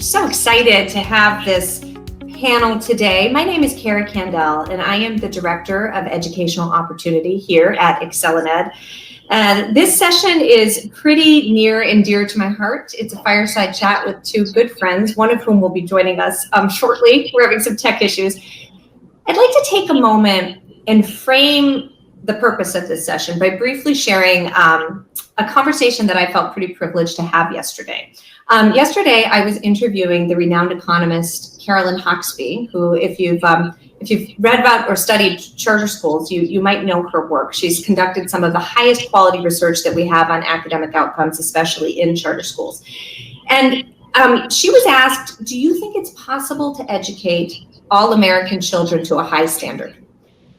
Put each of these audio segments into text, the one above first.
so excited to have this panel today. My name is Cara Candal, and I am the Director of Educational Opportunity here at ExcelinEd. And this session is pretty near and dear to my heart. It's a fireside chat with two good friends, one of whom will be joining us shortly. We're having some tech issues. I'd like to take a moment and frame the purpose of this session by briefly sharing a conversation that I felt pretty privileged to have yesterday. Yesterday, I was interviewing the renowned economist Carolyn Hawksby, who, if you've read about or studied charter schools, you might know her work. She's conducted some of the highest quality research that we have on academic outcomes, especially in charter schools. And she was asked, do you think it's possible to educate all American children to a high standard?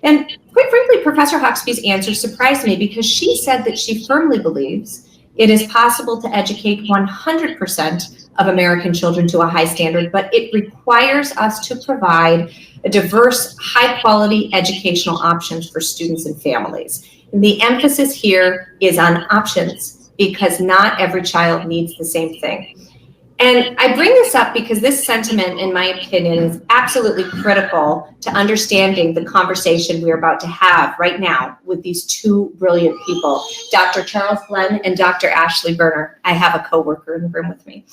And quite frankly, Professor Hawksby's answer surprised me because she said that she firmly believes it is possible to educate 100% of American children to a high standard, but it requires us to provide a diverse, high-quality educational options for students and families. And the emphasis here is on options because not every child needs the same thing. And I bring this up because this sentiment, in my opinion, is absolutely critical to understanding the conversation we're about to have right now with these two brilliant people, Dr. Charles Glenn and Dr. Ashley Berner. I have a coworker in the room with me.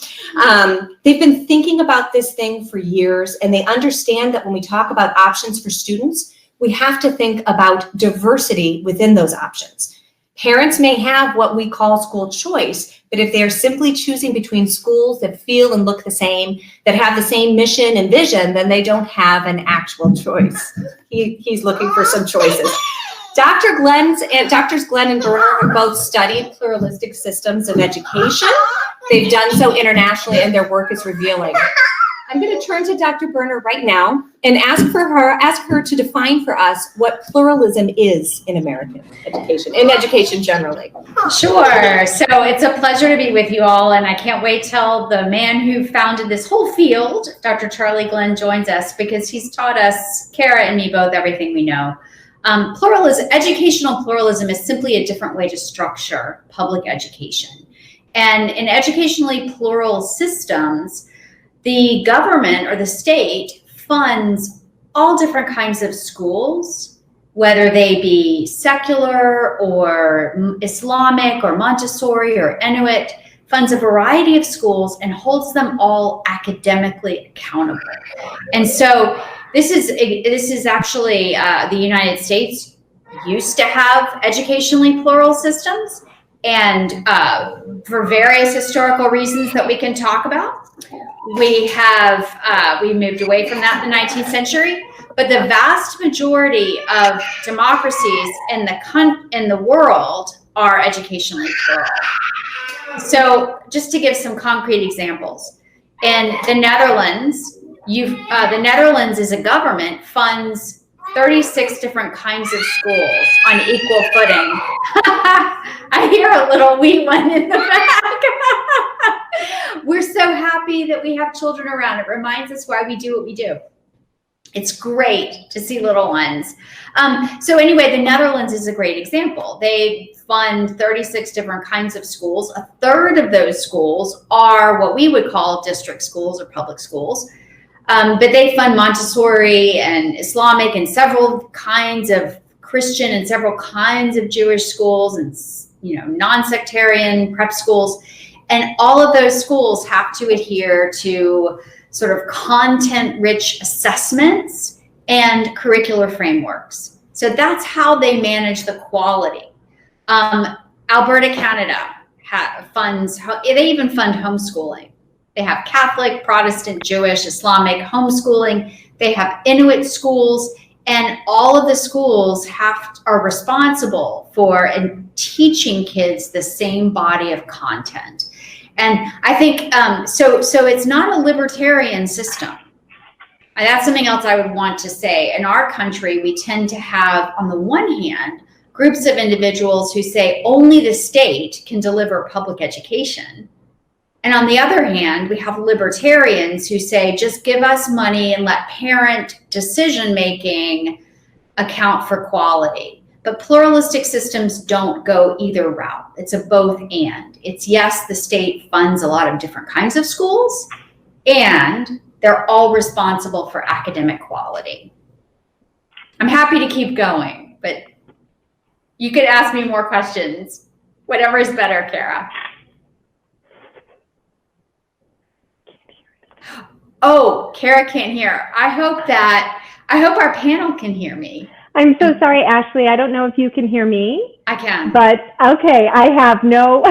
They've been thinking about this thing for years, and they understand that when we talk about options for students, we have to think about diversity within those options. Parents may have what we call school choice, but if they're simply choosing between schools that feel and look the same, that have the same mission and vision, then they don't have an actual choice. He's looking for some choices. Doctors Glenn and Berner have both studied pluralistic systems of education. They've done so internationally, and their work is revealing. I'm going to turn to Dr. Berner right now and ask her to define for us what pluralism is in American education, in education generally. Sure. So it's a pleasure to be with you all, and I can't wait till the man who founded this whole field, Dr. Charlie Glenn, joins us because he's taught us, Cara and me both, everything we know. Educational pluralism is simply a different way to structure public education. And in educationally plural systems, the government or the state funds all different kinds of schools, whether they be secular or Islamic or Montessori or Inuit, funds a variety of schools and holds them all academically accountable. And so this is actually the United States used to have educationally plural systems, and for various historical reasons that we can talk about, we moved away from that in the 19th century, but the vast majority of democracies in the world are educationally plural. So just to give some concrete examples, in the Netherlands, the Netherlands as a government funds 36 different kinds of schools on equal footing. I hear a little wee one in the back. We're so happy that we have children around. It reminds us why we do what we do. It's great to see little ones. So anyway, the Netherlands is a great example. They fund 36 different kinds of schools. A third of those schools are what we would call district schools or public schools. But they fund Montessori and Islamic and several kinds of Christian and several kinds of Jewish schools and, non-sectarian prep schools. And all of those schools have to adhere to sort of content-rich assessments and curricular frameworks. So that's how they manage the quality. Alberta, Canada they even fund homeschooling. They have Catholic, Protestant, Jewish, Islamic homeschooling. They have Inuit schools, and all of the schools are responsible for teaching kids the same body of content. And I think, so it's not a libertarian system. And that's something else I would want to say. In our country, we tend to have, on the one hand, groups of individuals who say only the state can deliver public education. And on the other hand, we have libertarians who say, just give us money and let parent decision-making account for quality. But pluralistic systems don't go either route. It's a both and. It's yes, the state funds a lot of different kinds of schools, and they're all responsible for academic quality. I'm happy to keep going, but you could ask me more questions. Whatever is better, Cara. Oh, Cara can't hear. I hope our panel can hear me. I'm so sorry, Ashley. I don't know if you can hear me. I can. But okay, I have no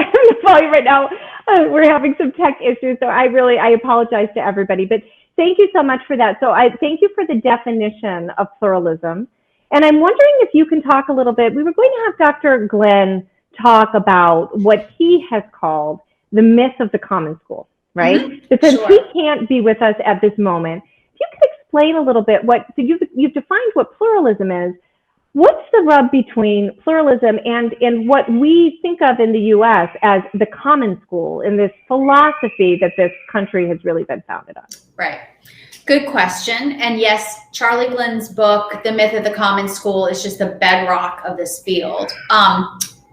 volume right now. We're having some tech issues, so I apologize to everybody. But thank you so much for that. So I thank you for the definition of pluralism. And I'm wondering if you can talk a little bit. We were going to have Dr. Glenn talk about what he has called the myth of the common school, right? Mm-hmm. But since Sure. he can't be with us at this moment, if you could explain a little bit so you've defined what pluralism is. What's the rub between pluralism and what we think of in the U.S. as the common school and this philosophy that this country has really been founded on? Right. Good question. And yes, Charlie Glenn's book, The Myth of the Common School, is just the bedrock of this field.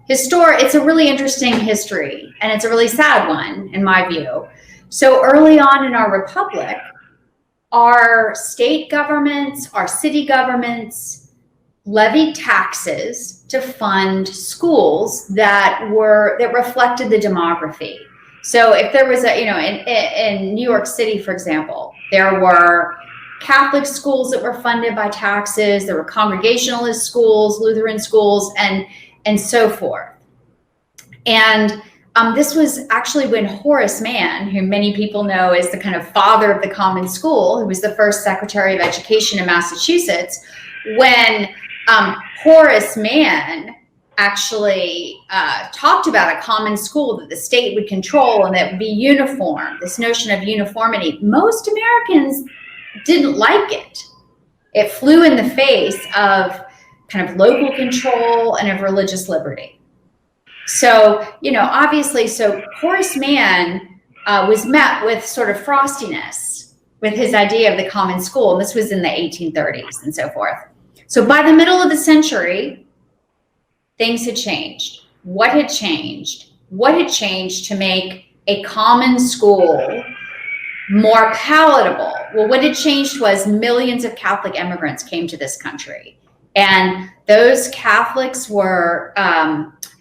It's a really interesting history, and it's a really sad one, in my view. So early on in our republic, our state governments, our city governments, levied taxes to fund schools that reflected the demography. So if there was in New York City, for example, there were Catholic schools that were funded by taxes, there were Congregationalist schools, Lutheran schools, and so forth. And this was actually when Horace Mann, who many people know as the kind of father of the common school, who was the first Secretary of Education in Massachusetts, when Horace Mann actually talked about a common school that the state would control and that would be uniform, this notion of uniformity. Most Americans didn't like it. It flew in the face of kind of local control and of religious liberty. So, obviously, Horace Mann was met with sort of frostiness with his idea of the common school, and this was in the 1830s and so forth. So by the middle of the century, things had changed. What had changed? What had changed to make a common school more palatable? Well, what had changed was millions of Catholic immigrants came to this country. And those Catholics were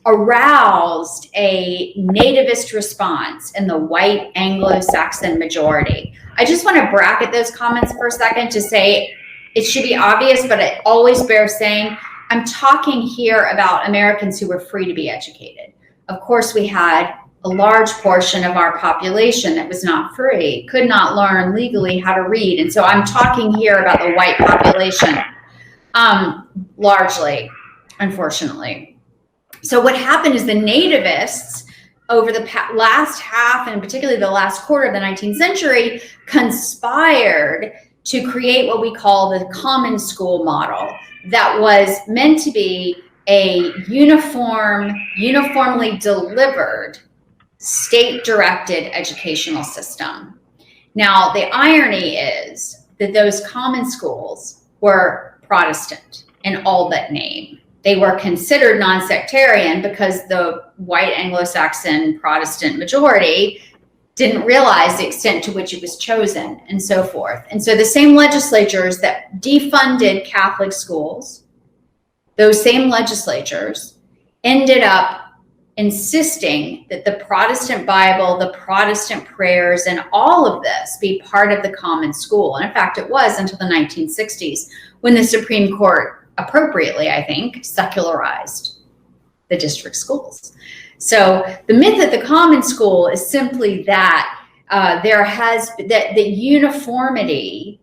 aroused a nativist response in the white Anglo-Saxon majority. I just want to bracket those comments for a second to say, it should be obvious, but it always bears saying, I'm talking here about Americans who were free to be educated. Of course, we had a large portion of our population that was not free, could not learn legally how to read. And so I'm talking here about the white population, largely, unfortunately. So what happened is the nativists over the last half, and particularly the last quarter of the 19th century, conspired to create what we call the common school model that was meant to be a uniformly delivered, state-directed educational system. Now, the irony is that those common schools were Protestant in all but name. They were considered non-sectarian because the white Anglo-Saxon Protestant majority didn't realize the extent to which it was chosen and so forth. And so the same legislatures that defunded Catholic schools, those same legislatures ended up insisting that the Protestant Bible, the Protestant prayers, and all of this be part of the common school. And in fact, it was until the 1960s when the Supreme Court appropriately, I think, secularized the district schools. So the myth of the common school is simply that the uniformity,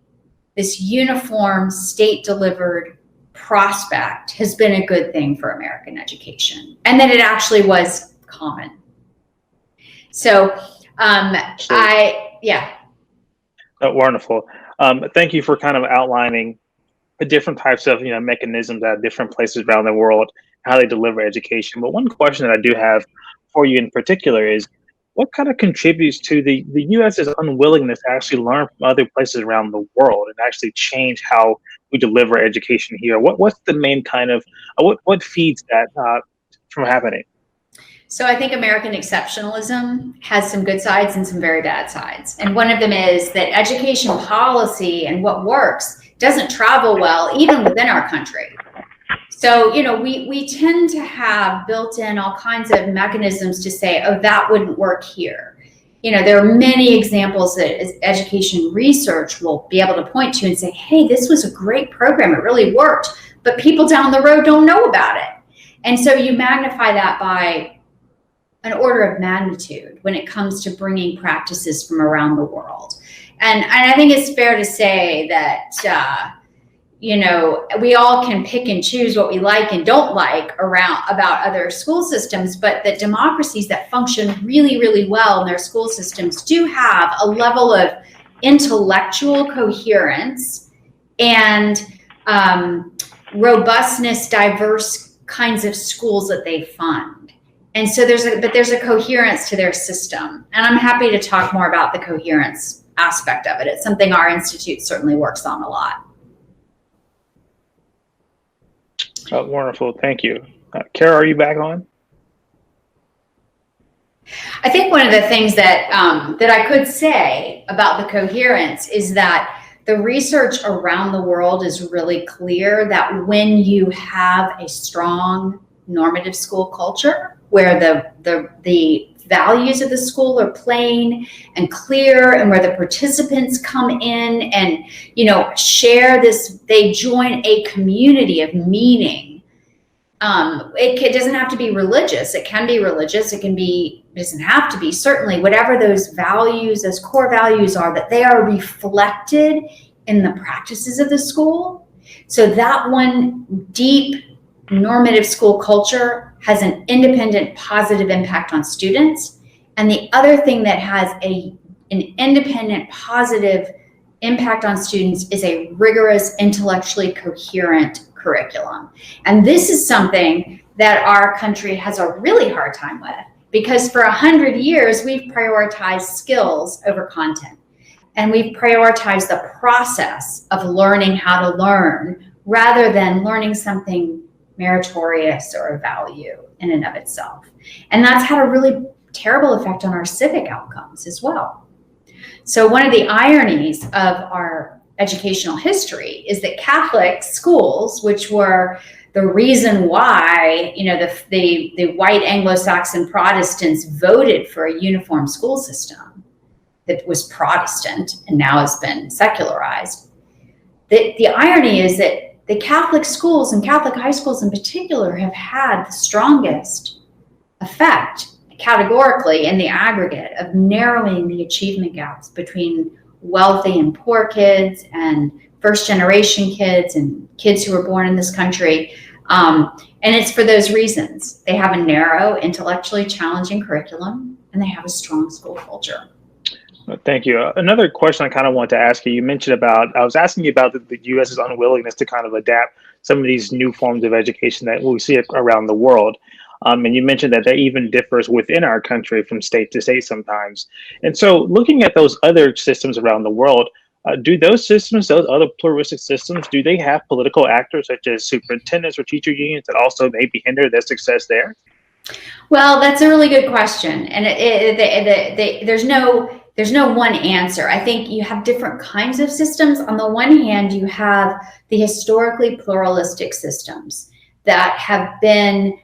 this uniform state-delivered prospect has been a good thing for American education, and that it actually was common. So, wonderful. Thank you for kind of outlining the different types of mechanisms at different places around the world, how they deliver education. But one question that I do have for you in particular is, what kind of contributes to the U.S.'s unwillingness to actually learn from other places around the world and actually change how we deliver education here? What's the main kind of what feeds that from happening? So I think American exceptionalism has some good sides and some very bad sides. And one of them is that education policy and what works doesn't travel well even within our country. So, we tend to have built in all kinds of mechanisms to say, oh, that wouldn't work here. There are many examples that education research will be able to point to and say, hey, this was a great program. It really worked, but people down the road don't know about it. And so you magnify that by an order of magnitude when it comes to bringing practices from around the world. And I think it's fair to say that, we all can pick and choose what we like and don't like about other school systems, but that democracies that function really, really well in their school systems do have a level of intellectual coherence and robustness, diverse kinds of schools that they fund. And so there's a coherence to their system. And I'm happy to talk more about the coherence aspect of it. It's something our institute certainly works on a lot. Oh, wonderful. Thank you. Cara, are you back on? I think one of the things that I could say about the coherence is that the research around the world is really clear that when you have a strong normative school culture where the values of the school are plain and clear, and where the participants come in and share this, they join a community of meaning. It doesn't have to be religious. It can be religious. It doesn't have to be. Certainly, whatever those values, those core values are, that they are reflected in the practices of the school. So that one deep normative school culture has an independent positive impact on students. And the other thing that has an independent positive impact on students is a rigorous, intellectually coherent curriculum. And this is something that our country has a really hard time with, because for 100 years, we've prioritized skills over content. And we've prioritized the process of learning how to learn rather than learning something meritorious or a value in and of itself. And that's had a really terrible effect on our civic outcomes as well. So one of the ironies of our educational history is that Catholic schools, which were the reason why, the white Anglo-Saxon Protestants voted for a uniform school system that was Protestant and now has been secularized. The irony is that the Catholic schools and Catholic high schools in particular have had the strongest effect categorically in the aggregate of narrowing the achievement gaps between wealthy and poor kids and first generation kids and kids who were born in this country. And it's for those reasons. They have a narrow, intellectually challenging curriculum, and they have a strong school culture. Thank you. Another question I kind of want to ask you, I was asking you about the U.S.'s unwillingness to kind of adapt some of these new forms of education that we see around the world. And you mentioned that even differs within our country from state to state sometimes. And so looking at those other systems around the world, do those systems, those other pluralistic systems, do they have political actors such as superintendents or teacher unions that also maybe hinder their success there? Well, that's a really good question. And there's no one answer. I think you have different kinds of systems. On the one hand, you have the historically pluralistic systems that have been,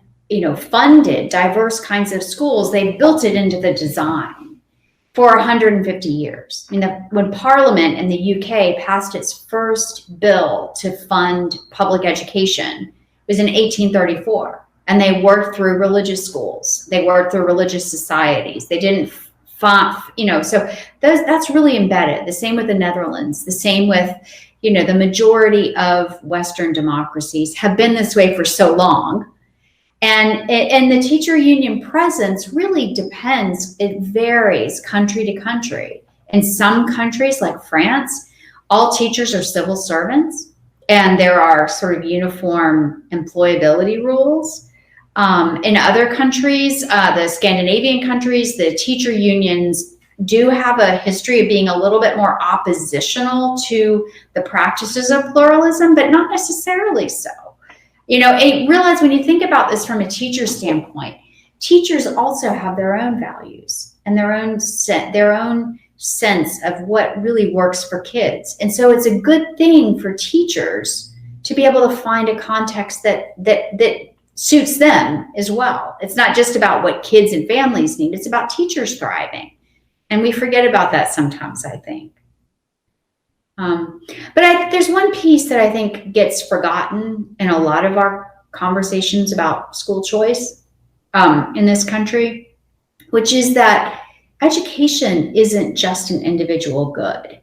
funded diverse kinds of schools. They've built it into the design for 150 years. When Parliament in the UK passed its first bill to fund public education, it was in 1834. And they worked through religious schools. They worked through religious societies. They didn't so that's really embedded. The same with the Netherlands, the same with, the majority of Western democracies have been this way for so long. And the teacher union presence really depends. It varies country to country. In some countries like France, all teachers are civil servants, and there are sort of uniform employability rules. In other countries, the Scandinavian countries, the teacher unions do have a history of being a little bit more oppositional to the practices of pluralism, but not necessarily so. Realize when you think about this from a teacher standpoint, teachers also have their own values and their own sense of what really works for kids. And so it's a good thing for teachers to be able to find a context that suits them as well. It's not just about what kids and families need, it's about teachers thriving. And we forget about that sometimes, I think. But there's one piece that I think gets forgotten in a lot of our conversations about school choice in this country, which is that education isn't just an individual good.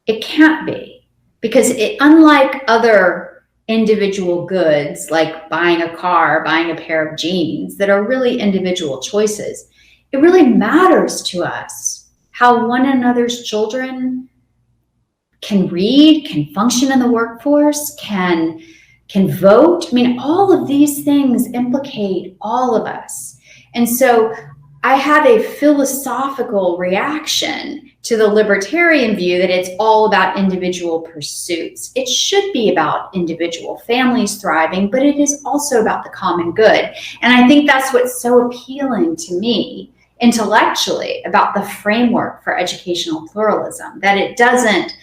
It can't be, because unlike other individual goods like buying a car, buying a pair of jeans that are really individual choices, it really matters to us how one another's children can read, can function in the workforce, can vote. I mean, all of these things implicate all of us. And so I have a philosophical reaction to the libertarian view that it's all about individual pursuits. It should be about individual families thriving, but it is also about the common good. And I think that's what's so appealing to me intellectually about the framework for educational pluralism, that it doesn't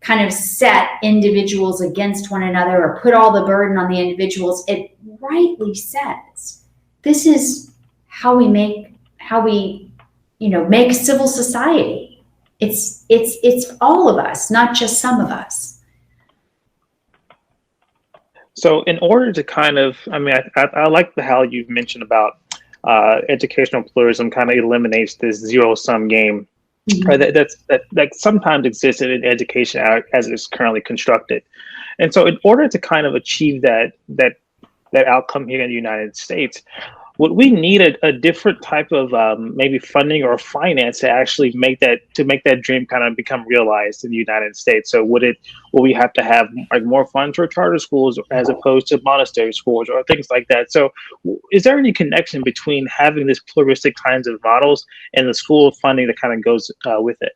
kind of set individuals against one another or put all the burden on the individuals. It rightly says, this is how we make civil society. It's all of us, not just some of us. So in order to kind of, I like how you've mentioned about educational pluralism kind of eliminates this zero-sum game that sometimes exists in education as it's currently constructed. And so in order to kind of achieve that outcome here in the United States, would we need a different type of maybe funding or finance to actually make that dream kind of become realized in the United States? So will we have to have like more funds for charter schools as opposed to monastery schools or things like that? So is there any connection between having this pluralistic kinds of models and the school funding that kind of goes with it?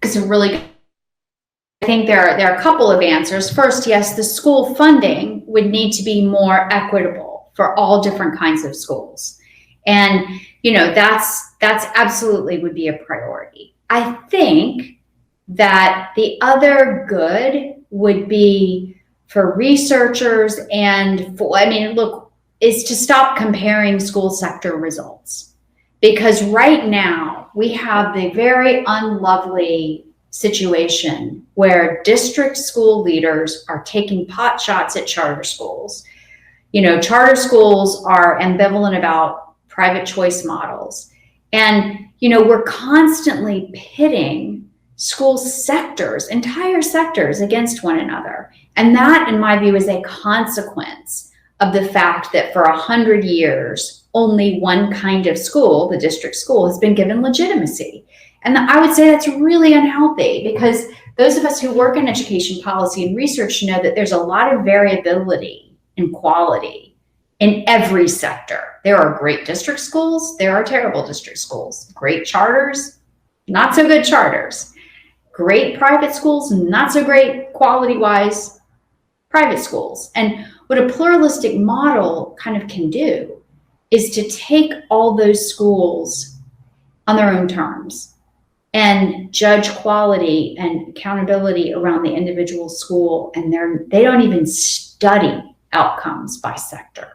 It's I think there are a couple of answers. First, yes, the school funding would need to be more equitable for all different kinds of schools. And, that's absolutely would be a priority. I think that the other good would be for researchers and is to stop comparing school sector results. Because right now we have the very unlovely situation where district school leaders are taking pot shots at charter schools. Charter schools are ambivalent about private choice models. And, we're constantly pitting school sectors, entire sectors, against one another. And that, in my view, is a consequence of the fact that for 100 years, only one kind of school, the district school, has been given legitimacy. And I would say that's really unhealthy, because those of us who work in education policy and research know that there's a lot of variability in quality in every sector. There are great district schools, there are terrible district schools, great charters, not so good charters, great private schools, not so great quality-wise private schools. And what a pluralistic model kind of can do is to take all those schools on their own terms and judge quality and accountability around the individual school, and they don't even study outcomes by sector.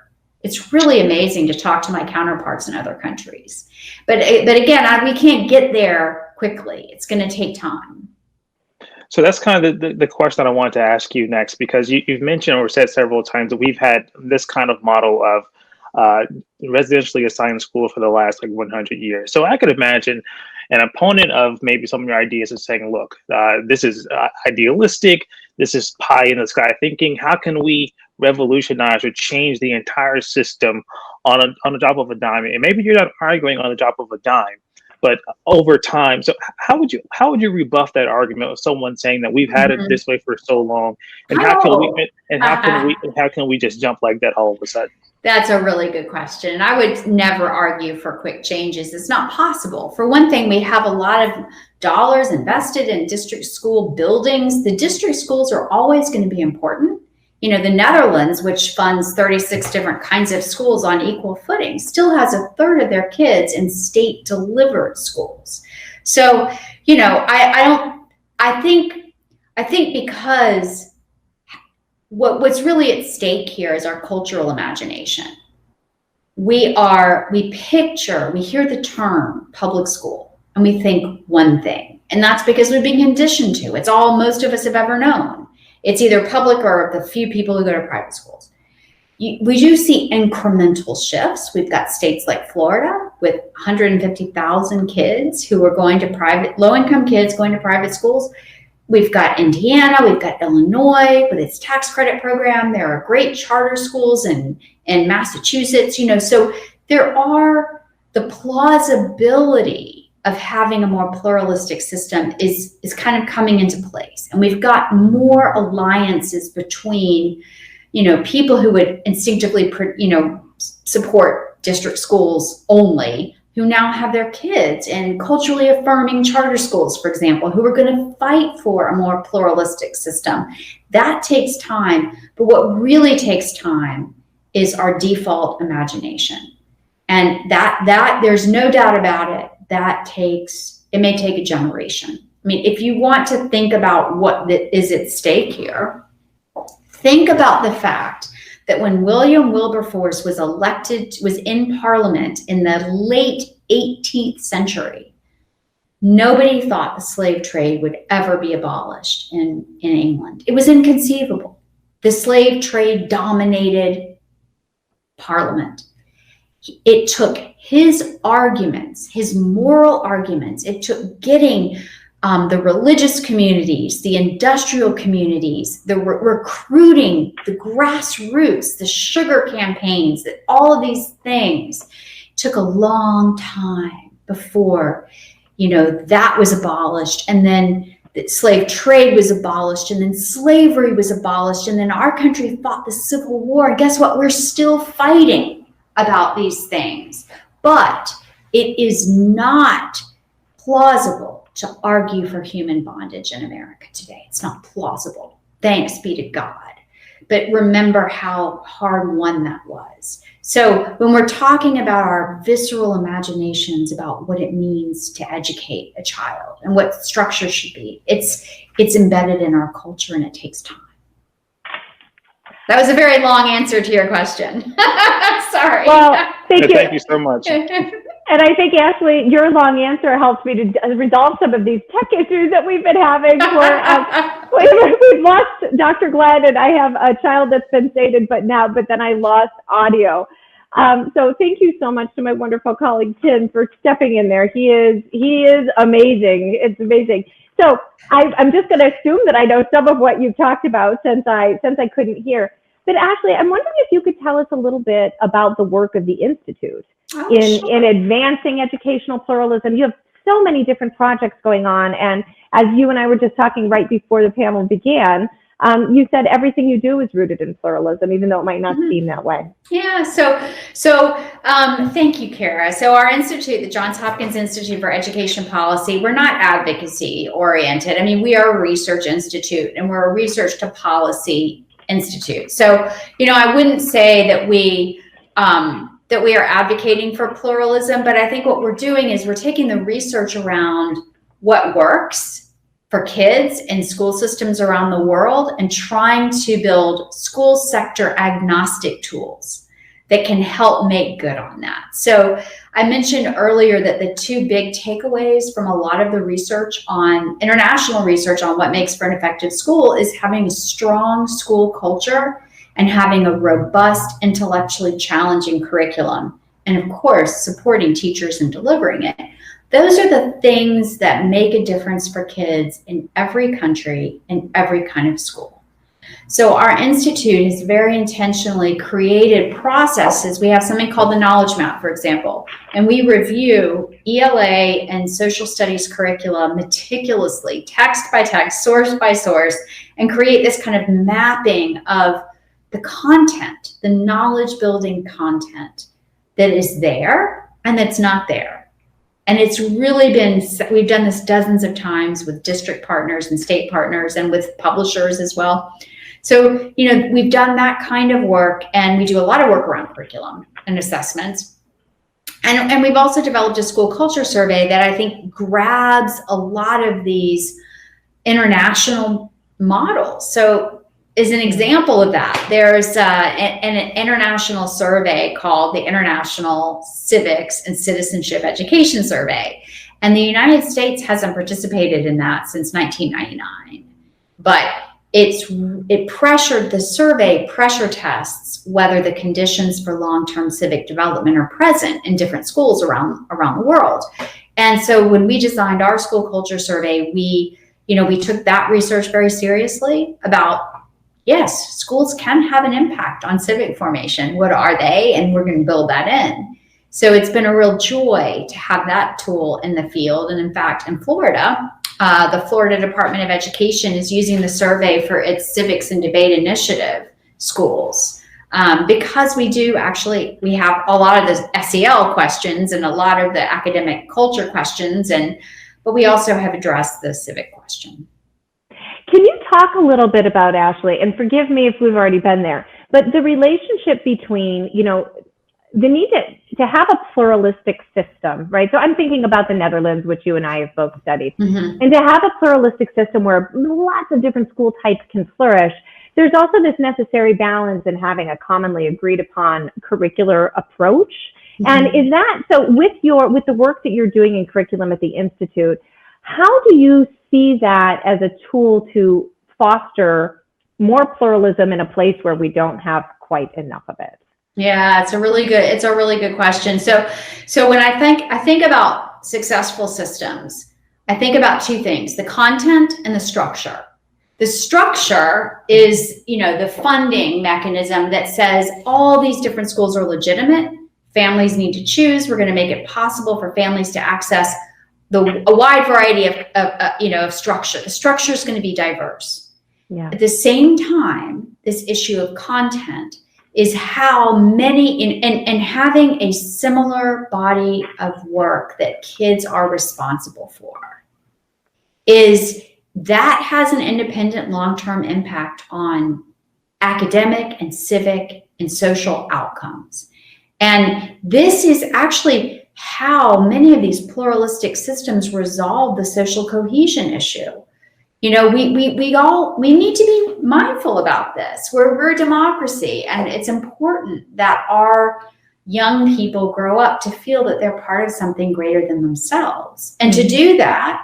It's really amazing to talk to my counterparts in other countries. But again, we can't get there quickly. It's going to take time. So that's kind of the question I wanted to ask you next, because you've mentioned or said several times that we've had this kind of model of residentially assigned school for the last 100 years. So I could imagine an opponent of maybe some of your ideas is saying, look, this is idealistic. This is pie in the sky thinking. How can we revolutionize or change the entire system on the drop of a dime? And maybe you're not arguing on the drop of a dime, but over time. So how would you rebuff that argument of someone saying that we've had it this way for so long, and how can we just jump like that all of a sudden? That's a really good question. And I would never argue for quick changes. It's not possible. For one thing, we have a lot of dollars invested in district school buildings. The district schools are always going to be important. the Netherlands, which funds 36 different kinds of schools on equal footing, still has a third of their kids in state delivered schools. So, I think because what's really at stake here is our cultural imagination. We hear the term public school and we think one thing, and that's because we've been conditioned to. It's all most of us have ever known. It's either public or the few people who go to private schools. We do see incremental shifts. We've got states like Florida with 150,000 kids who are going to low-income kids going to private schools. We've got Indiana, we've got Illinois with its tax credit program. There are great charter schools in Massachusetts, so there are the plausibility of having a more pluralistic system is kind of coming into place. And we've got more alliances between, people who would instinctively, support district schools only, who now have their kids in culturally affirming charter schools, for example, who are going to fight for a more pluralistic system. That takes time, but what really takes time is our default imagination. And that there's no doubt about it, it may take a generation. I mean, if you want to think about what is at stake here, think about the fact that when William Wilberforce was in Parliament in the late 18th century, nobody thought the slave trade would ever be abolished in England. It was inconceivable. The slave trade dominated Parliament. It took his arguments, his moral arguments, it took getting the religious communities, the industrial communities, the recruiting, the grassroots, the sugar campaigns, that all of these things took a long time before, that was abolished. And then the slave trade was abolished, and then slavery was abolished. And then our country fought the Civil War. And guess what? We're still fighting about these things. But it is not plausible to argue for human bondage in America today. It's not plausible. Thanks be to God. But remember how hard won that was. So when we're talking about our visceral imaginations about what it means to educate a child and what structure should be, it's embedded in our culture, and it takes time. That was a very long answer to your question. Sorry. Well, thank you. Thank you so much. And I think, Ashley, your long answer helps me to resolve some of these tech issues that we've been having. We've lost Dr. Glenn, and I have a child that's been sated, but then I lost audio. So thank you so much to my wonderful colleague Tim for stepping in there. He is amazing. It's amazing. So I'm just going to assume that I know some of what you've talked about since I couldn't hear. But Ashley, I'm wondering if you could tell us a little bit about the work of the Institute in advancing educational pluralism. You have so many different projects going on, and as you and I were just talking right before the panel began, you said everything you do is rooted in pluralism, even though it might not seem that way. Yeah, so thank you, Cara. So our institute, the Johns Hopkins Institute for Education Policy, we're not advocacy oriented. I mean, we are a research institute, and we're a research to policy institute. So, I wouldn't say that we are advocating for pluralism, but I think what we're doing is we're taking the research around what works for kids in school systems around the world and trying to build school sector agnostic tools that can help make good on that. So I mentioned earlier that the two big takeaways from a lot of the research on international research on what makes for an effective school is having a strong school culture and having a robust, intellectually challenging curriculum. And of course, supporting teachers in delivering it. Those are the things that make a difference for kids in every country, in every kind of school. So our institute has very intentionally created processes. We have something called the Knowledge Map, for example, and we review ELA and social studies curricula meticulously, text by text, source by source, and create this kind of mapping of the content, the knowledge building content that is there and that's not there. And it's really been, we've done this dozens of times with district partners and state partners and with publishers as well. So, you know, we've done that kind of work, and we do a lot of work around curriculum and assessments. And we've also developed a school culture survey that I think grabs a lot of these international models. So as an example of that, there's an international survey called the International Civics and Citizenship Education Survey. And the United States hasn't participated in that since 1999. But the survey pressure tests whether the conditions for long-term civic development are present in different schools around the world. And so when we designed our school culture survey, we took that research very seriously about, yes, schools can have an impact on civic formation. What are they? And we're going to build that in. So it's been a real joy to have that tool in the field. And in fact, in Florida, the Florida Department of Education is using the survey for its civics and debate initiative schools. Because we have a lot of the SEL questions and a lot of the academic culture questions, but we also have addressed the civic question. Can you talk a little bit about, Ashley, and forgive me if we've already been there, but the relationship between, the need to have a pluralistic system, right? So I'm thinking about the Netherlands, which you and I have both studied. Mm-hmm. And to have a pluralistic system where lots of different school types can flourish, there's also this necessary balance in having a commonly agreed upon curricular approach. Mm-hmm. And is that, so with the work that you're doing in curriculum at the Institute, how do you see that as a tool to foster more pluralism in a place where we don't have quite enough of it? Yeah, it's a really good question. So when I think about successful systems, I think about two things: the content and the structure. The structure is, the funding mechanism that says all these different schools are legitimate. Families need to choose. We're going to make it possible for families to access a wide variety of structure. The structure is going to be diverse. Yeah. At the same time, this issue of content is how many, and having a similar body of work that kids are responsible for, that has an independent long-term impact on academic and civic and social outcomes. And this is actually how many of these pluralistic systems resolve the social cohesion issue. We need to be mindful about this. We're a democracy, and it's important that our young people grow up to feel that they're part of something greater than themselves. And to do that,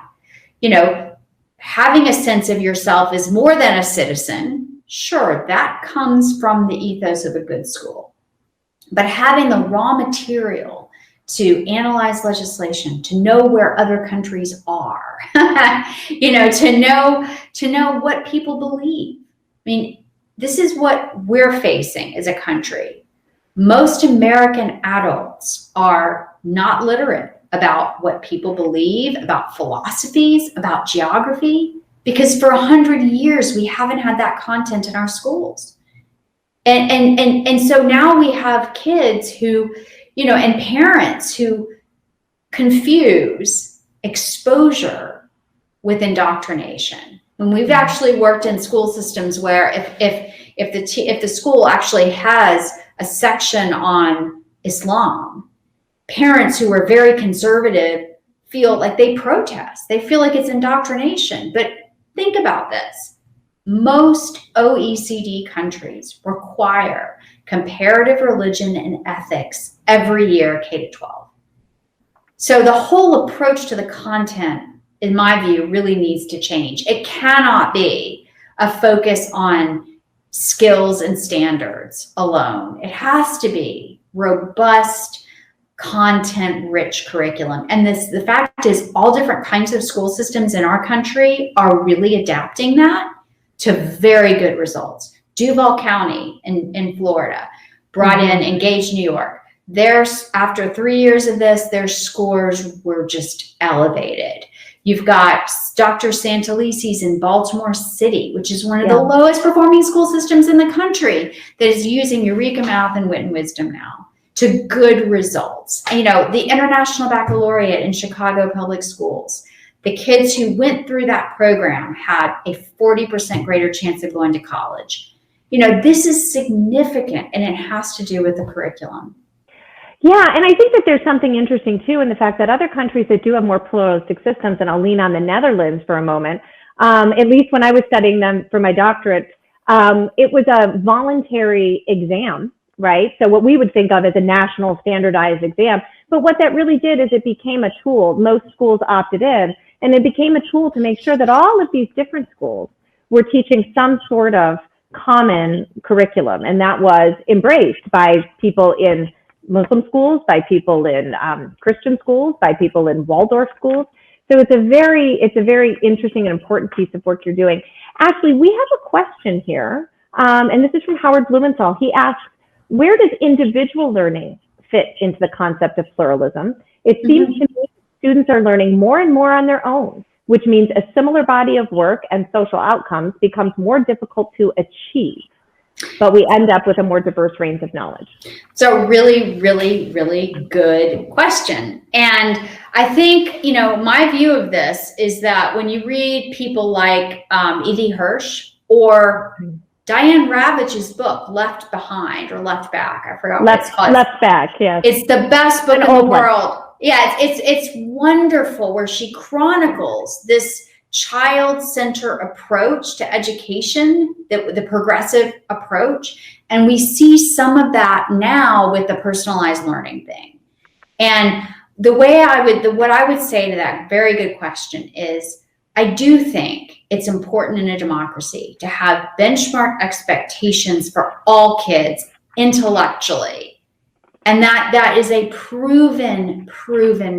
having a sense of yourself as more than a citizen, sure, that comes from the ethos of a good school. But having the raw material to analyze legislation, to know where other countries are, to know what people believe. I mean, this is what we're facing as a country. Most American adults are not literate about what people believe, about philosophies, about geography, because for 100 years, we haven't had that content in our schools. And so now we have kids who, and parents who confuse exposure with indoctrination. When we've actually worked in school systems where if the school actually has a section on Islam, parents who are very conservative feel like they protest. They feel like it's indoctrination. But think about this. Most OECD countries require comparative religion and ethics every year, K-12. So the whole approach to the content, in my view, really needs to change. It cannot be a focus on skills and standards alone. It has to be robust, content-rich curriculum. And the fact is, all different kinds of school systems in our country are really adapting that to very good results. Duval County in Florida brought in Engage New York. After 3 years of this, their scores were just elevated. You've got Dr. Santelices in Baltimore City, which is one of the lowest performing school systems in the country, that is using Eureka Math and Wit and Wisdom now to good results. The International Baccalaureate in Chicago Public Schools. the kids who went through that program had a 40% greater chance of going to college. This is significant, and it has to do with the curriculum. Yeah, and I think that there's something interesting too in the fact that other countries that do have more pluralistic systems, and I'll lean on the Netherlands for a moment, at least when I was studying them for my doctorate, it was a voluntary exam, right? So what we would think of as a national standardized exam, but what that really did is it became a tool. Most schools opted in, and it became a tool to make sure that all of these different schools were teaching some sort of common curriculum, and that was embraced by people in Muslim schools, by people in Christian schools, by people in Waldorf schools. So it's a very interesting and important piece of work you're doing. Ashley, we have a question here, and this is from Howard Blumenthal. He asks, where does individual learning fit into the concept of pluralism? It seems to me students are learning more and more on their own, which means a similar body of work and social outcomes becomes more difficult to achieve, but we end up with a more diverse range of knowledge. So really, really, really good question. And I think, my view of this is that when you read people like E.D. Hirsch or Diane Ravitch's book, Left Behind or Left Back, I forgot what it's called. Left Back, yeah. It's the best book in the world. Yeah, it's wonderful, where she chronicles this child-centered approach to education, the progressive approach, and we see some of that now with the personalized learning thing. And what I would say to that very good question is, I do think it's important in a democracy to have benchmark expectations for all kids intellectually. And that is a proven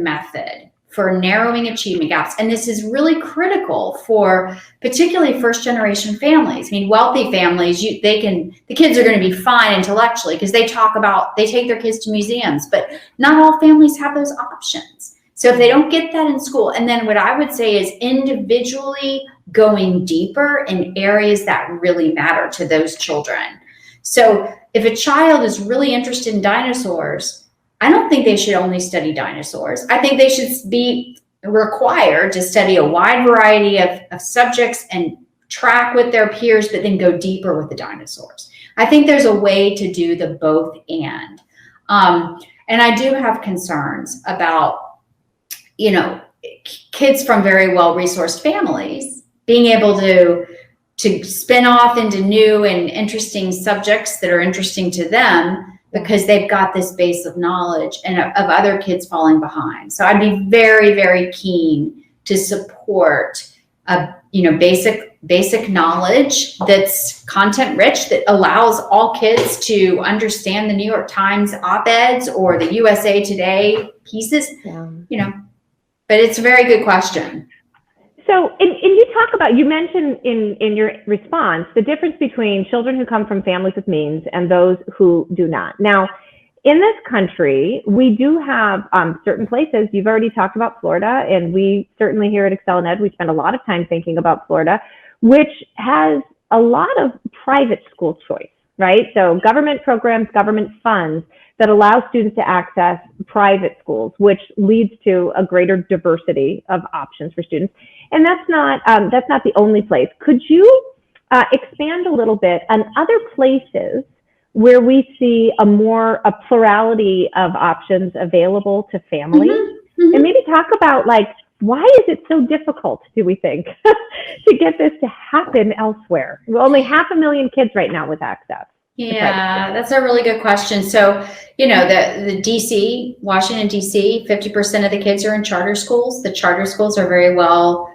method for narrowing achievement gaps. And this is really critical for particularly first generation families. I mean, wealthy families, the kids are going to be fine intellectually because they take their kids to museums, but not all families have those options. So if they don't get that in school, and then what I would say is individually going deeper in areas that really matter to those children. So if a child is really interested in dinosaurs, I don't think they should only study dinosaurs. I think they should be required to study a wide variety of subjects and track with their peers, but then go deeper with the dinosaurs. I think there's a way to do the both and. And I do have concerns about, kids from very well-resourced families being able to spin off into new and interesting subjects that are interesting to them because they've got this base of knowledge and of other kids falling behind. So I'd be very, very keen to support basic knowledge that's content rich, that allows all kids to understand the New York Times op-eds or the USA Today pieces, but it's a very good question. So, and you mentioned in your response, the difference between children who come from families with means and those who do not. Now, in this country, we do have certain places, you've already talked about Florida, and we certainly here at ExcelinEd, we spend a lot of time thinking about Florida, which has a lot of private school choice, right? So government programs, government funds that allow students to access private schools, which leads to a greater diversity of options for students. And that's not the only place. Could you expand a little bit on other places where we see a plurality of options available to families? And maybe talk about, like, why is it so difficult, do we think, to get this to happen elsewhere? We're only 500,000 kids right now with access. Yeah, that's a really good question. So, the DC, Washington, DC, 50% of the kids are in charter schools. The charter schools are very well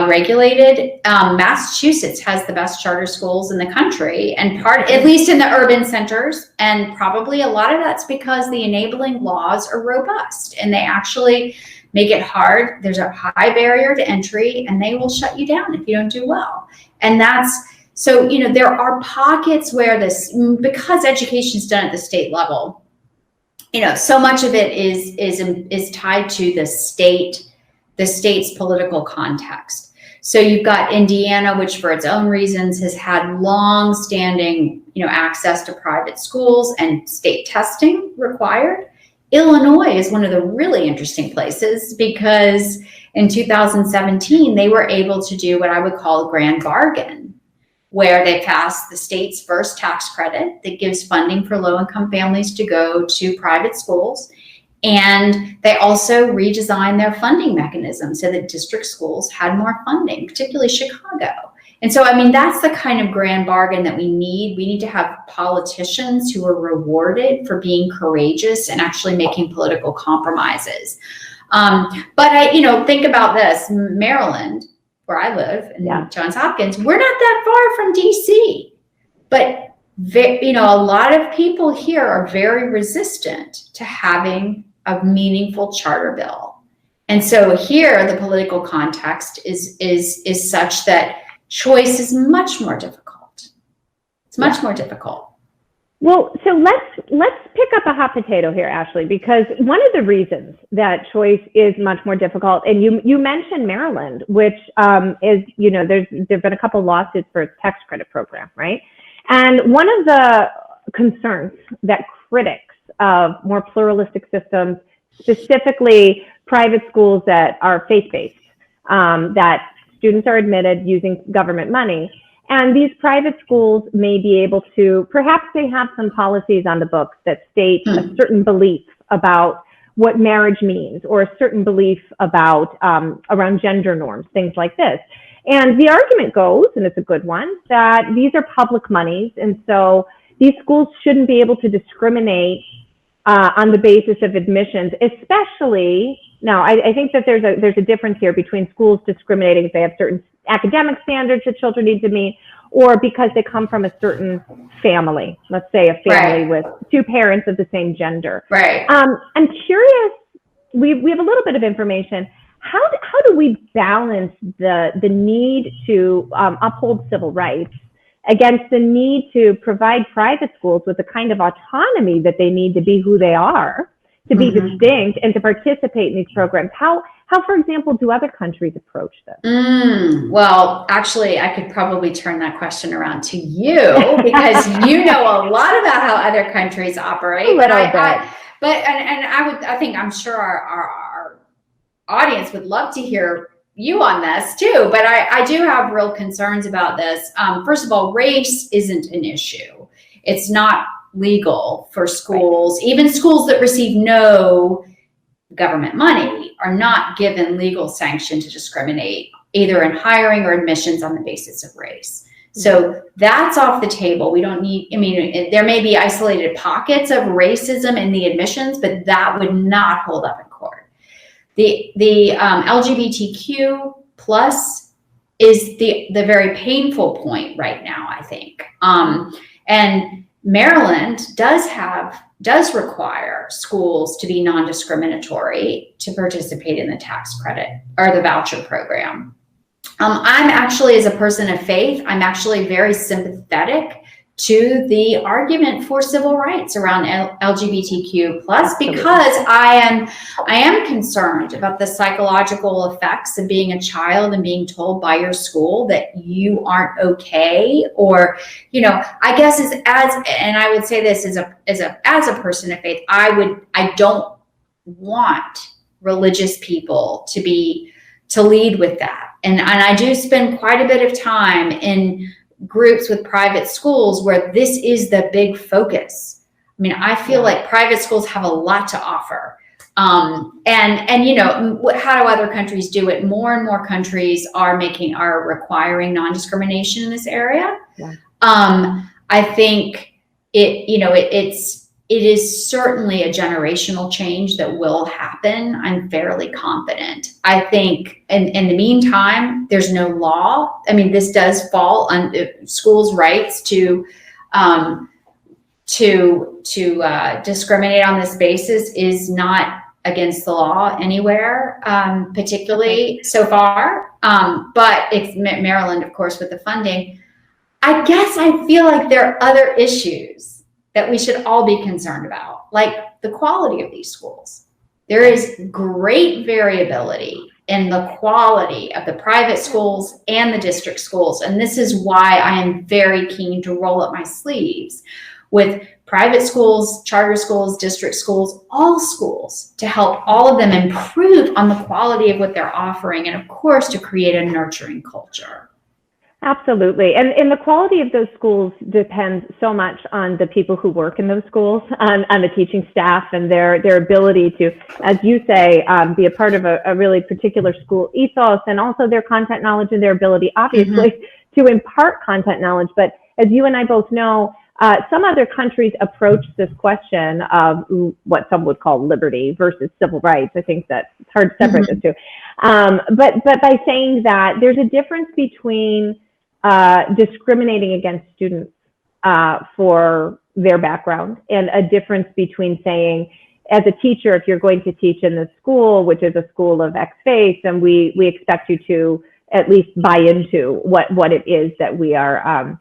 regulated. Massachusetts has the best charter schools in the country, and at least in the urban centers. And probably a lot of that's because the enabling laws are robust and they actually make it hard. There's a high barrier to entry and they will shut you down if you don't do well. And so, there are pockets where because education is done at the state level, so much of it is tied to the state's political context. So you've got Indiana, which for its own reasons has had long-standing, access to private schools and state testing required. Illinois is one of the really interesting places because in 2017, they were able to do what I would call a grand bargain, where they passed the state's first tax credit that gives funding for low-income families to go to private schools. And they also redesigned their funding mechanism so that district schools had more funding, particularly Chicago. And so, I mean, that's the kind of grand bargain that we need. We need to have politicians who are rewarded for being courageous and actually making political compromises. But think about this, Maryland, where I live, in Johns Hopkins, we're not that far from DC, but a lot of people here are very resistant to having a meaningful charter bill. And so here, the political context is such that choice is much more difficult. It's much more difficult. Well, so let's pick up a hot potato here, Ashley, because one of the reasons that choice is much more difficult, and you mentioned Maryland, which is, there've been a couple lawsuits for its tax credit program, right? And one of the concerns that critics of more pluralistic systems, specifically private schools that are faith-based, that students are admitted using government money, and these private schools may be able to, perhaps they have some policies on the books that state a certain belief about what marriage means, or a certain belief about around gender norms, things like this. And the argument goes, and it's a good one, that these are public monies, and so these schools shouldn't be able to discriminate on the basis of admissions, especially, now I think that there's a difference here between schools discriminating if they have certain academic standards that children need to meet, or because they come from a certain family, let's say a family with two parents of the same gender. Right. I'm curious, we have a little bit of information. How do we balance the need to uphold civil rights against the need to provide private schools with the kind of autonomy that they need to be who they are, to be distinct and to participate in these programs? How, for example, do other countries approach this? Well, actually, I could probably turn that question around to you, because you know a lot about how other countries operate. I'm sure our audience would love to hear you on this too, but I do have real concerns about this. First of all, race isn't an issue. It's not legal for schools, even schools that receive no government money are not given legal sanction to discriminate either in hiring or admissions on the basis of race. So that's off the table. We don't need, there may be isolated pockets of racism in the admissions, but that would not hold up in court. The LGBTQ plus is the very painful point right now, I think. And Maryland does require schools to be non-discriminatory to participate in the tax credit or the voucher program. I'm actually, as a person of faith, I'm actually very sympathetic to the argument for civil rights around LGBTQ plus, because I am concerned about the psychological effects of being a child and being told by your school that you aren't okay, or, I guess and I would say this as a person of faith, I don't want religious people to lead with that. And I do spend quite a bit of time in groups with private schools where this is the big focus. I feel like private schools have a lot to offer. How do other countries do it? More and more countries are requiring non-discrimination in this area. Yeah. I think it is certainly a generational change that will happen. I'm fairly confident. I think in the meantime, there's no law. This does fall on schools' rights to discriminate on this basis is not against the law anywhere, particularly so far. But it's Maryland, of course, with the funding. I guess I feel like there are other issues that we should all be concerned about, like the quality of these schools. There is great variability in the quality of the private schools and the district schools. And this is why I am very keen to roll up my sleeves with private schools, charter schools, district schools, all schools, to help all of them improve on the quality of what they're offering, and of course to create a nurturing culture. Absolutely. And the quality of those schools depends so much on the people who work in those schools, on the teaching staff, and their ability to, as you say, be a part of a really particular school ethos, and also their content knowledge and their ability, obviously, to impart content knowledge. But as you and I both know, some other countries approach this question of what some would call liberty versus civil rights. I think that it's hard to separate the two. But by saying that there's a difference between discriminating against students for their background, and a difference between saying, as a teacher, if you're going to teach in this school, which is a school of X faith, and we expect you to at least buy into what it is that we are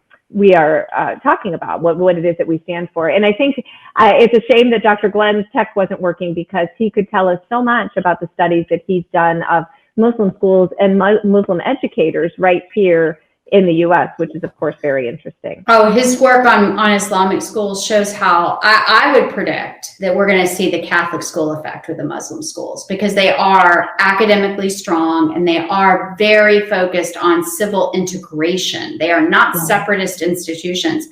talking about, what it is that we stand for. And I think it's a shame that Dr. Glenn's tech wasn't working, because he could tell us so much about the studies that he's done of Muslim schools and Muslim educators right here in the U.S., which is, of course, very interesting. Oh, his work on Islamic schools shows how I would predict that we're going to see the Catholic school effect with the Muslim schools, because they are academically strong and they are very focused on civil integration. They are not separatist institutions.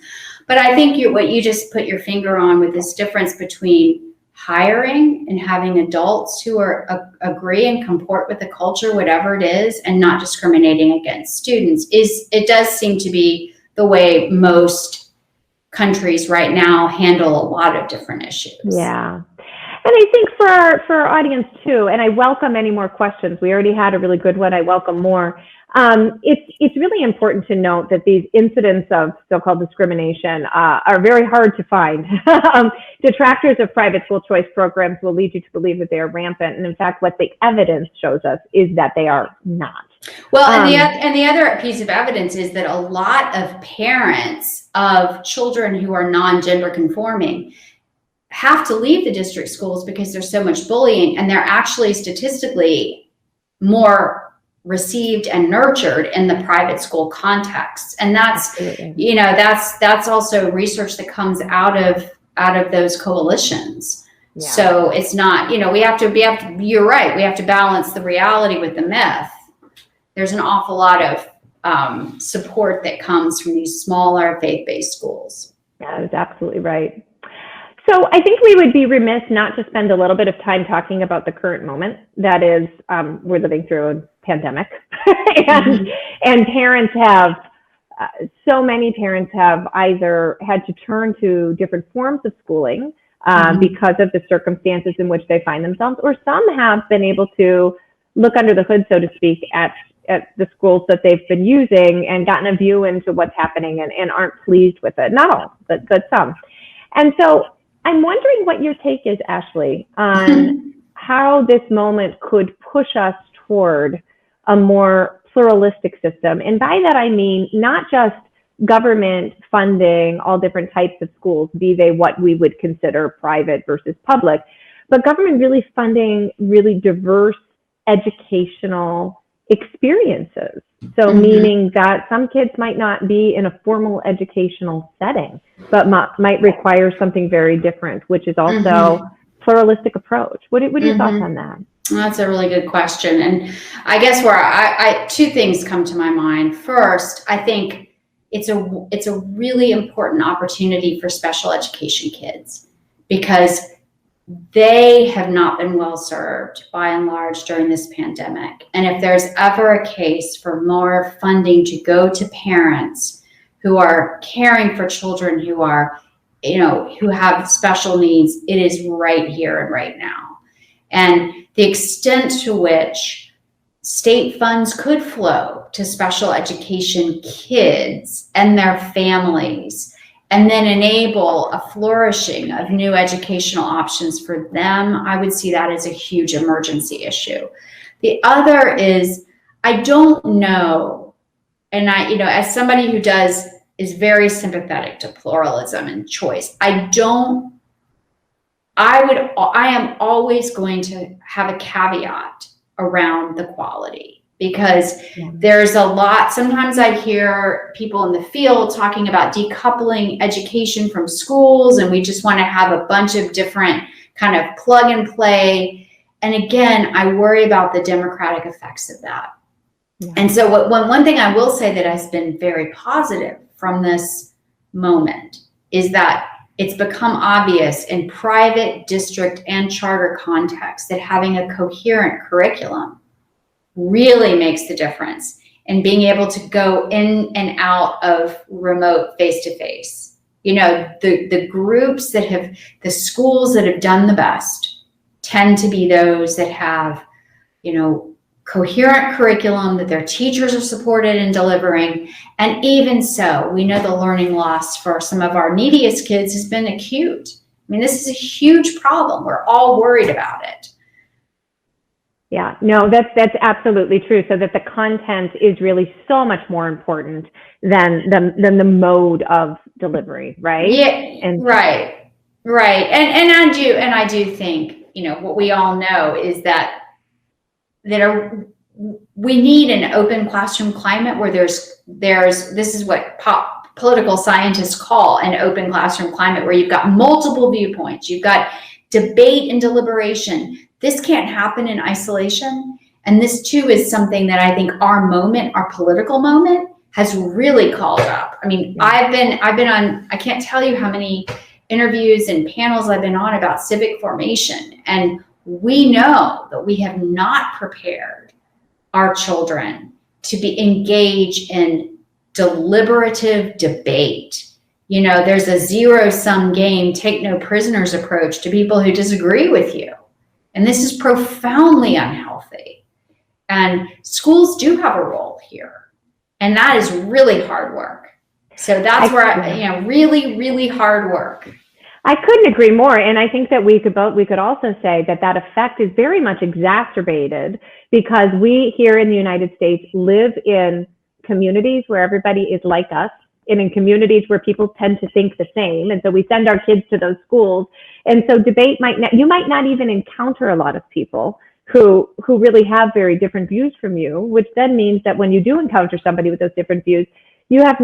But I think what you just put your finger on with this difference between hiring and having adults who agree and comport with the culture, whatever it is, and not discriminating against students, it does seem to be the way most countries right now handle a lot of different issues. Yeah. And I think for our audience too, and I welcome any more questions. We already had a really good one. I welcome more. It's really important to note that these incidents of so-called discrimination are very hard to find. Detractors of private school choice programs will lead you to believe that they are rampant. And in fact, what the evidence shows us is that they are not. Well, and the other piece of evidence is that a lot of parents of children who are non-gender conforming have to leave the district schools because there's so much bullying, and they're actually statistically more received and nurtured in the private school context. And that's, that's also research that comes out of those coalitions. Yeah. So it's not, we have to you're right. We have to balance the reality with the myth. There's an awful lot of support that comes from these smaller faith-based schools. Yeah, that's absolutely right. So I think we would be remiss not to spend a little bit of time talking about the current moment. That is, we're living through a pandemic, and parents have, so many parents have either had to turn to different forms of schooling because of the circumstances in which they find themselves, or some have been able to look under the hood, so to speak, at the schools that they've been using and gotten a view into what's happening and aren't pleased with it. Not all, but some. And so I'm wondering what your take is, Ashley, on how this moment could push us toward a more pluralistic system. And by that, I mean not just government funding all different types of schools, be they what we would consider private versus public, but government really funding really diverse educational experiences. So meaning that some kids might not be in a formal educational setting, but might require something very different, which is also pluralistic approach. What are your thoughts on that? That's a really good question. And I guess where I two things come to my mind. First, I think it's a really important opportunity for special education kids, because they have not been well served by and large during this pandemic. And if there's ever a case for more funding to go to parents who are caring for children who are, who have special needs, it is right here and right now. And the extent to which state funds could flow to special education kids and their families, and then enable a flourishing of new educational options for them, I would see that as a huge emergency issue. The other is, I don't know, and as somebody who is very sympathetic to pluralism and choice, I am always going to have a caveat around the quality. because there's a lot. Sometimes I hear people in the field talking about decoupling education from schools, and we just want to have a bunch of different kind of plug and play. And again, I worry about the democratic effects of that. Yeah. And so one thing I will say that has been very positive from this moment is that it's become obvious in private, district, and charter contexts that having a coherent curriculum really makes the difference in being able to go in and out of remote face-to-face. You know, the groups that have, the schools that have done the best tend to be those that have, you know, coherent curriculum that their teachers are supported in delivering. And even so, we know the learning loss for some of our neediest kids has been acute. I mean, this is a huge problem. We're all worried about it. Yeah, no, that's absolutely true. So that the content is really so much more important than the mode of delivery, right? Yeah, and right. And I do think, you know, what we all know is that we need an open classroom climate where there's this is what political scientists call an open classroom climate, where you've got multiple viewpoints, you've got debate and deliberation. This can't happen in isolation. And this too is something that I think our moment, our political moment, has really called up. I mean, I've been on, I can't tell you how many interviews and panels I've been on about civic formation. And we know that we have not prepared our children to be engaged in deliberative debate. You know, there's a zero-sum game, take no prisoners approach to people who disagree with you. And this is profoundly unhealthy. And schools do have a role here. And that is really hard work. So that's really, really hard work. I couldn't agree more. And I think that we could also say that effect is very much exacerbated because we here in the United States live in communities where everybody is like us, and in communities where people tend to think the same. And so we send our kids to those schools. And so debate you might not even encounter a lot of people who really have very different views from you, which then means that when you do encounter somebody with those different views, you have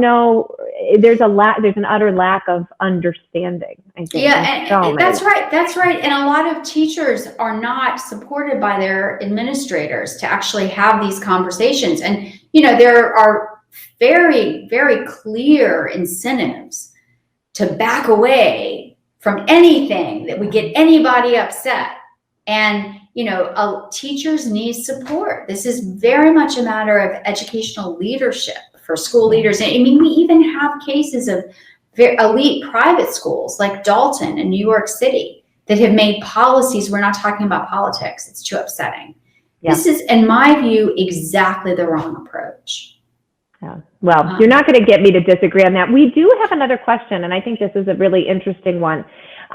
there's an utter lack of understanding, I think. Yeah, and that's right. And a lot of teachers are not supported by their administrators to actually have these conversations. And, you know, there are very, very clear incentives to back away from anything that would get anybody upset. And, you know, teachers need support. This is very much a matter of educational leadership for school leaders. And I mean, we even have cases of elite private schools like Dalton in New York City that have made policies. We're not talking about politics. It's too upsetting. Yeah. This is, in my view, exactly the wrong approach. Yeah. Well, you're not going to get me to disagree on that. We do have another question, and I think this is a really interesting one.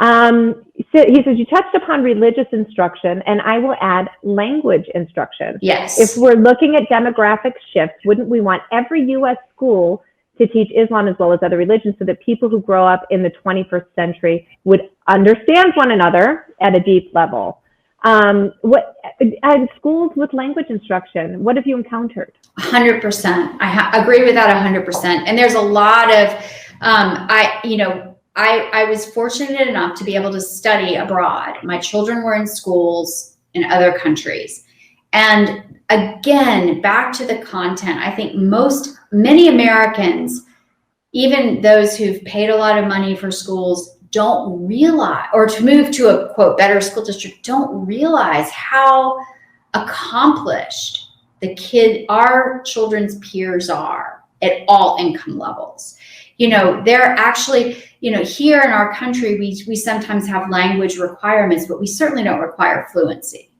So he says, you touched upon religious instruction, and I will add language instruction. Yes. If we're looking at demographic shifts, wouldn't we want every U.S. school to teach Islam as well as other religions so that people who grow up in the 21st century would understand one another at a deep level? Schools with language instruction, what have you encountered? 100%. I agree with that 100%. And there's a lot of, I was fortunate enough to be able to study abroad. My children were in schools in other countries. And again, back to the content, I think many Americans, even those who've paid a lot of money for schools, don't realize, or to move to a quote better school district, don't realize how accomplished our children's peers are at all income levels. You know, they're actually, you know, here in our country, we sometimes have language requirements, but we certainly don't require fluency.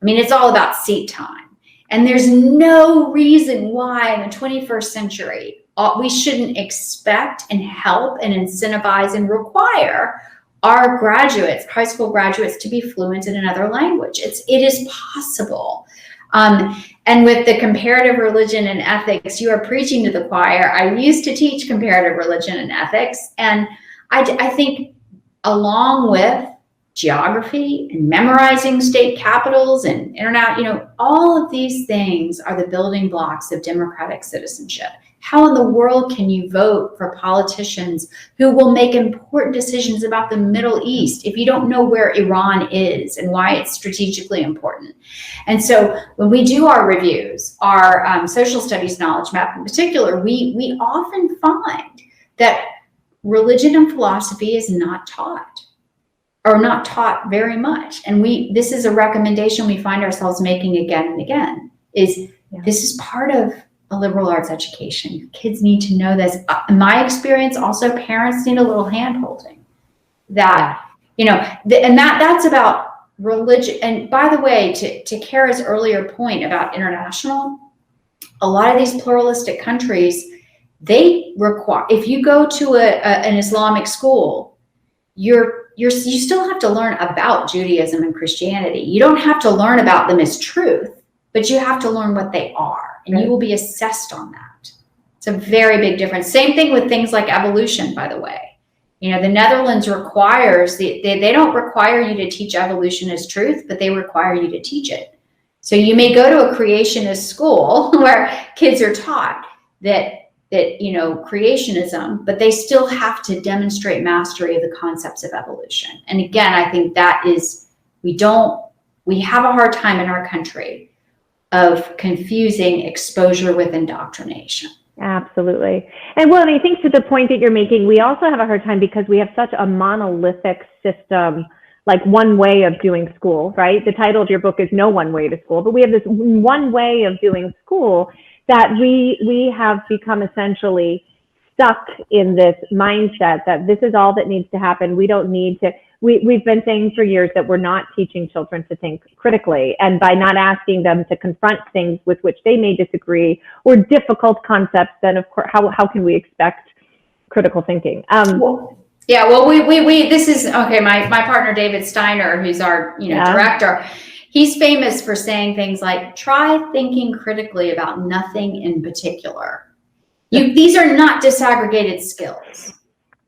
I mean, it's all about seat time. And there's no reason why in the 21st century, we shouldn't expect and help and incentivize and require our graduates, high school graduates, to be fluent in another language. It is possible. And with the comparative religion and ethics, you are preaching to the choir. I used to teach comparative religion and ethics. And I think along with geography and memorizing state capitals and internet, all of these things are the building blocks of democratic citizenship. How in the world can you vote for politicians who will make important decisions about the Middle East if you don't know where Iran is and why it's strategically important? And so when we do our reviews, our social studies knowledge map in particular, we often find that religion and philosophy is not taught, or not taught very much. And this is a recommendation we find ourselves making again and again, is this is part of a liberal arts education. Kids need to know this. In my experience, also parents need a little hand holding. That, and that's about religion. And by the way, to Cara's earlier point about international, a lot of these pluralistic countries, they require, if you go to an Islamic school, you still have to learn about Judaism and Christianity. You don't have to learn about them as truth, but you have to learn what they are. And you will be assessed on that. It's a very big difference. Same thing with things like evolution, by the way. The Netherlands requires, they don't require you to teach evolution as truth, but they require you to teach it. So you may go to a creationist school where kids are taught that creationism, but they still have to demonstrate mastery of the concepts of evolution. And again, I think that is, we have a hard time in our country of confusing exposure with indoctrination. Absolutely. And well, I think to the point that you're making, we also have a hard time because we have such a monolithic system, like one way of doing school, right? The title of your book is No One Way to School, but we have this one way of doing school that we have become essentially stuck in this mindset that this is all that needs to happen. We don't need to, we've been saying for years that we're not teaching children to think critically. And by not asking them to confront things with which they may disagree or difficult concepts, then of course, how can we expect critical thinking? This is, okay, my partner, David Steiner, who's our, director, he's famous for saying things like, try thinking critically about nothing in particular. These are not disaggregated skills.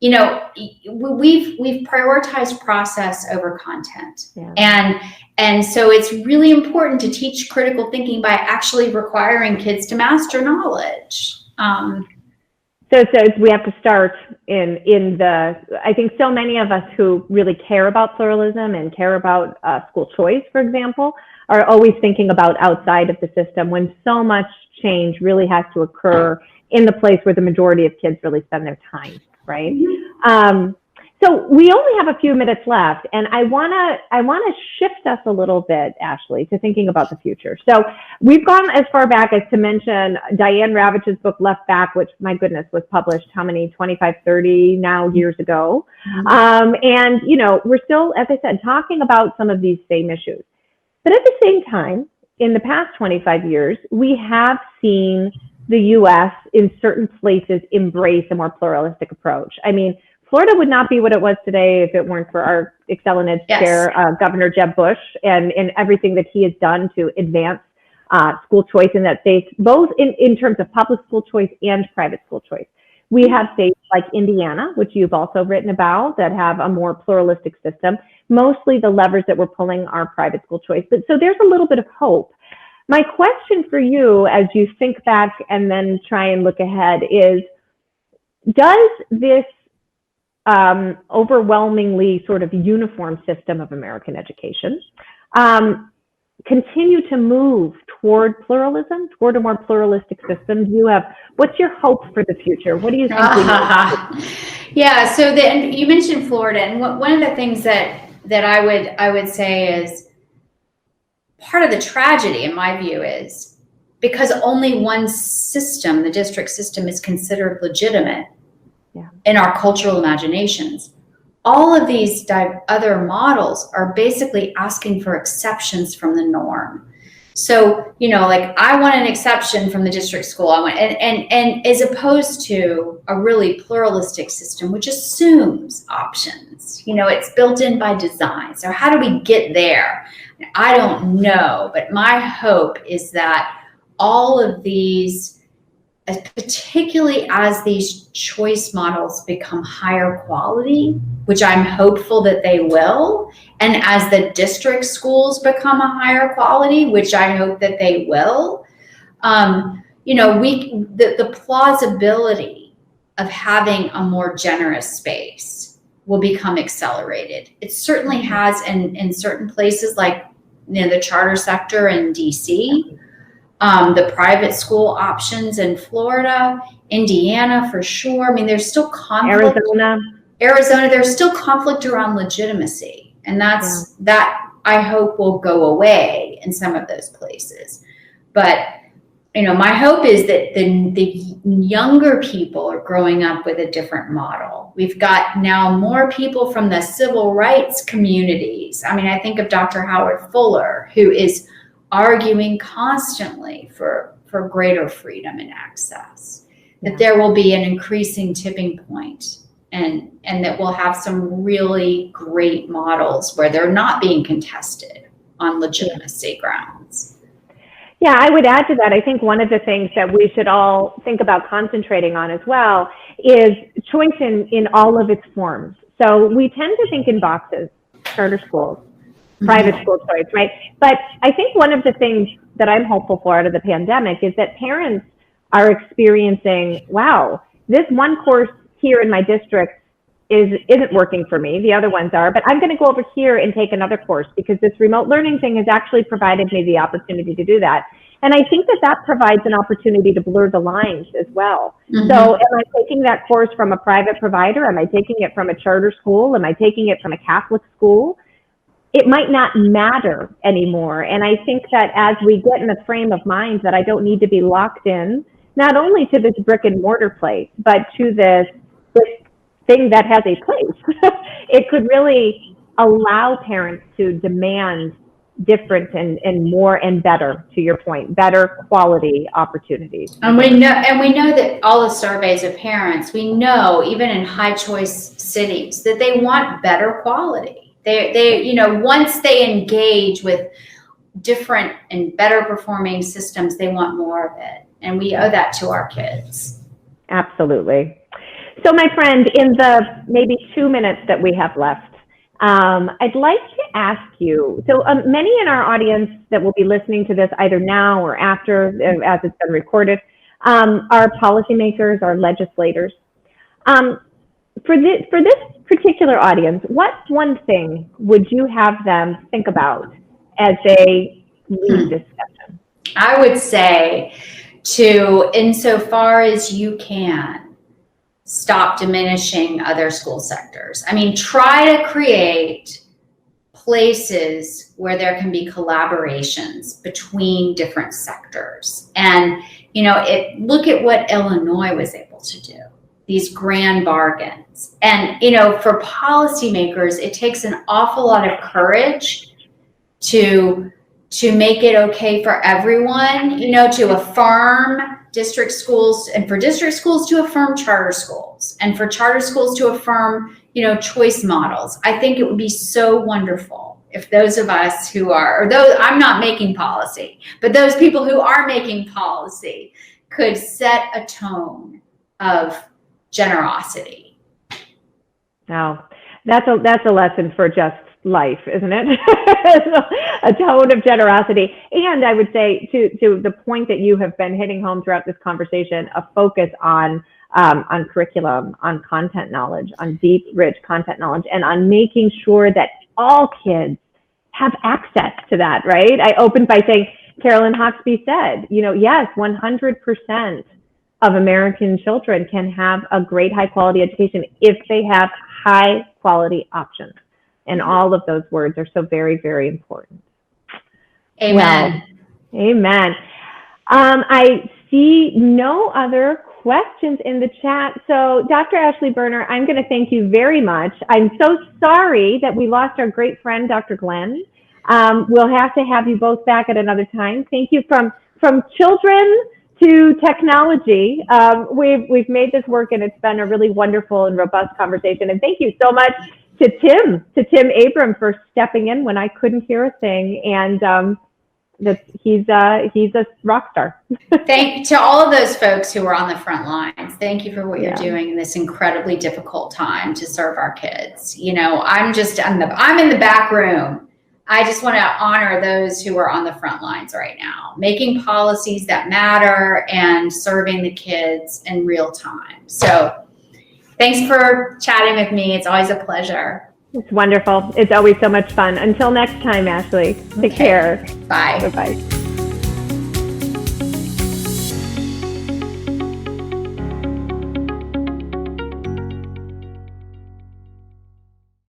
We've prioritized process over content. And so it's really important to teach critical thinking by actually requiring kids to master knowledge. So we have to start I think so many of us who really care about pluralism and care about school choice, for example, are always thinking about outside of the system when so much change really has to occur in the place where the majority of kids really spend their time, right? So we only have a few minutes left, and I wanna shift us a little bit, Ashley, to thinking about the future. So we've gone as far back as to mention Diane Ravitch's book Left Back, which, my goodness, was published how many, 25, 30 now years ago. And we're still, as I said, talking about some of these same issues. But at the same time, in the past 25 years, we have seen the US in certain places embrace a more pluralistic approach. I mean, Florida would not be what it was today if it weren't for our ExcelinEd chair, Governor Jeb Bush, and everything that he has done to advance school choice in that state, both in terms of public school choice and private school choice. We have states like Indiana, which you've also written about, that have a more pluralistic system. Mostly the levers that we're pulling are private school choice. But so there's a little bit of hope. My question for you, as you think back and then try and look ahead, is does this overwhelmingly sort of uniform system of American education continue to move toward pluralism, toward a more pluralistic system? What's your hope for the future? What do you think? Yeah, so you mentioned Florida, and one of the things that I would say is part of the tragedy, in my view, is because only one system, the district system, is considered legitimate in our cultural imaginations. All of these other models are basically asking for exceptions from the norm. So, like I want an exception from the district school. And as opposed to a really pluralistic system, which assumes options, it's built in by design. So how do we get there? I don't know, but my hope is that all of these particularly as these choice models become higher quality, which I'm hopeful that they will, and as the district schools become a higher quality, which I hope that they will, the plausibility of having a more generous space will become accelerated. It certainly has in certain places like the charter sector in DC, the private school options in Florida, Indiana for sure. I mean, there's still conflict. Arizona, there's still conflict around legitimacy. And that I hope will go away in some of those places. But, my hope is that the younger people are growing up with a different model. We've got now more people from the civil rights communities. I mean, I think of Dr. Howard Fuller, who is arguing constantly for greater freedom and access, that there will be an increasing tipping point, and that we'll have some really great models where they're not being contested on legitimacy grounds. Yeah, I would add to that. I think one of the things that we should all think about concentrating on as well is choice in all of its forms. So we tend to think in boxes, charter schools, private school choice, right? But I think one of the things that I'm hopeful for out of the pandemic is that parents are experiencing, wow, this one course here in my district isn't working for me. The other ones are, but I'm going to go over here and take another course because this remote learning thing has actually provided me the opportunity to do that. And I think that provides an opportunity to blur the lines as well. So am I taking that course from a private provider? Am I taking it from a charter school? Am I taking it from a Catholic school? It might not matter anymore. And I think that as we get in the frame of mind that I don't need to be locked in, not only to this brick and mortar place, but to this thing that has a place, it could really allow parents to demand different and more and better, to your point, better quality opportunities. And we know that all the surveys of parents, we know even in high choice cities that they want better quality. They once they engage with different and better performing systems, they want more of it. And we owe that to our kids. Absolutely. So my friend, in the maybe 2 minutes that we have left, I'd like to ask you, so many in our audience that will be listening to this either now or after, as it's been recorded, are policymakers, are legislators. For this particular audience, what one thing would you have them think about as they lead this session? I would say to, insofar as you can, stop diminishing other school sectors. I mean, try to create places where there can be collaborations between different sectors. And, look at what Illinois was able to do, these grand bargains. And, for policymakers, it takes an awful lot of courage to make it okay for everyone, to affirm district schools, and for district schools to affirm charter schools, and for charter schools to affirm, choice models. I think it would be so wonderful if those of us who are, or those, I'm not making policy, but those people who are making policy could set a tone of generosity. Now, that's a lesson for just life, isn't it? A tone of generosity. And I would say to the point that you have been hitting home throughout this conversation, a focus on curriculum, on content knowledge, on deep, rich content knowledge, and on making sure that all kids have access to that, right? I opened by saying, Carolyn Hawksby said, yes, 100% of American children can have a great high quality education if they have high quality options. And all of those words are so very, very important. Amen. Well, amen. I see no other questions in the chat. So Dr. Ashley Berner, I'm going to thank you very much. I'm so sorry that we lost our great friend, Dr. Glenn. We'll have to have you both back at another time. Thank you from children to technology. We've made this work, and it's been a really wonderful and robust conversation. And thank you so much to Tim Abram for stepping in when I couldn't hear a thing. And he's a rock star. Thank to all of those folks who are on the front lines. Thank you for what you're Yeah. doing in this incredibly difficult time to serve our kids. You know, I'm in the back room. I just want to honor those who are on the front lines right now, making policies that matter and serving the kids in real time. So thanks for chatting with me. It's always a pleasure. It's wonderful. It's always so much fun. Until next time, Ashley. Take care. Bye. Bye-bye.